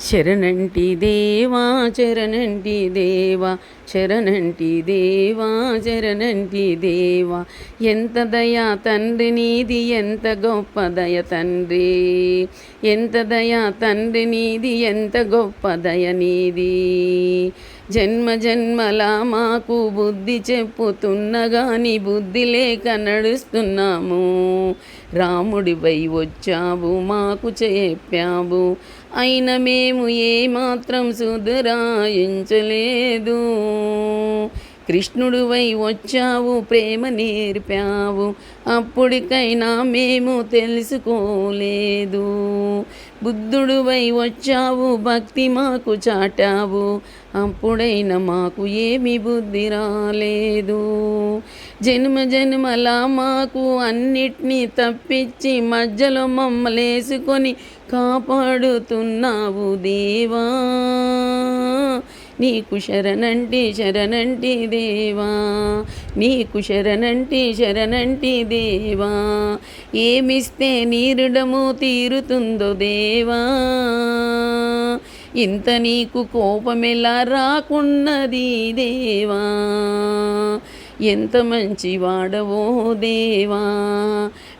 శరణంటి దేవా శరణంటి దేవా శరణంటి దేవా శరణంటి దేవా ఎంత దయా తండ్రి నీది ఎంత గొప్ప దయ తండ్రి ఎంత దయా తండ్రి నీది ఎంత గొప్ప దయ నీది జన్మ జన్మల మాకు బుద్ధి చెప్పుతున్నగాని బుద్ధి లేక నడుస్తున్నాము రాముడివై వచ్చావు మాకు చెప్పావు అయిన మేము ఏమాత్రం సుధరాయించలేదు కృష్ణుడివై వచ్చావు ప్రేమ నేర్పావు అప్పటికైనా మేము తెలుసుకోలేదు బుద్ధుడివై వచ్చావు భక్తి మాకు చాటావు అప్పుడైనా మాకు ఏమి బుద్ధి రాలేదు జన్మ జన్మల మాకు అన్నిటినీ తప్పించి మధ్యలో మమ్మలేసుకొని కాపాడుతున్నావు దేవా నీకు శరణంటి శరణంటి దేవా నీకు శరణంటి శరణంటి దేవా ఏమిస్తే నీ రుణము తీరుతుందో దేవా ఇంత నీకు కోపమెలా రాకున్నది దేవా ఎంత మంచివాడవో దేవా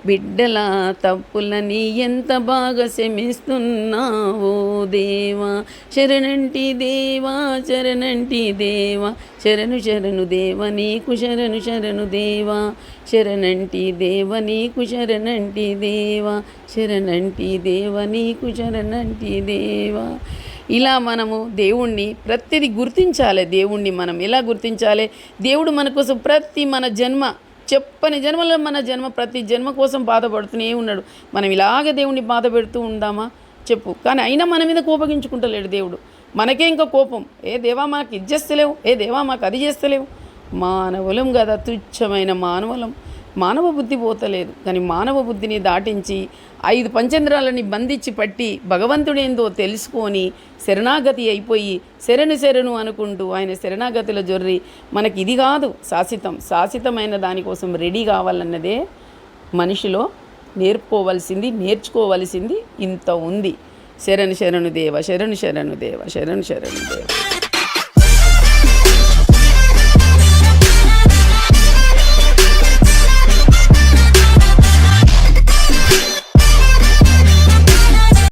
బిడ్డల తప్పులని ఎంత బాగా క్షమిస్తున్నావో దేవా శరణంటి దేవా శరణంటి దేవా శరణు శరణు దేవ నీకు శరణు శరణు దేవా శరణంటి దేవ నీకు శరణంటి దేవా శరణంటి దేవ నీకు శరణంటి దేవా ఇలా మనము దేవుణ్ణి ప్రతిదీ గుర్తించాలి దేవుణ్ణి మనం ఎలా గుర్తించాలి దేవుడు మన కోసం మన జన్మ చెప్పని జన్మలో మన జన్మ ప్రతి జన్మ కోసం బాధపడుతూనే ఉన్నాడు మనం ఇలాగే దేవుణ్ణి బాధ పెడుతూ ఉందామా చెప్పు కానీ అయినా మన మీద కోపగించుకుంటలేడు దేవుడు మనకే ఇంకా కోపం ఏ దేవా మాకు ఇది చేస్తలేవు ఏ దేవా మాకు అది చేస్తలేవు మానవులం కదా తుచ్చమైన మానవ బుద్ధి పోతలేదు కానీ మానవ బుద్ధిని దాటించి 5 పంచేంద్రాలని బంధించి పట్టి భగవంతుడేందో తెలుసుకొని శరణాగతి అయిపోయి శరణు అనుకుంటూ ఆయన శరణాగతిలో జొర్రి మనకి ఇది కాదు శాశ్వతమైన దానికోసం రెడీ కావాలన్నదే మనిషిలో నేర్చుకోవలసింది ఇంత ఉంది శరణు దేవ శరణు దేవ శరణు దేవ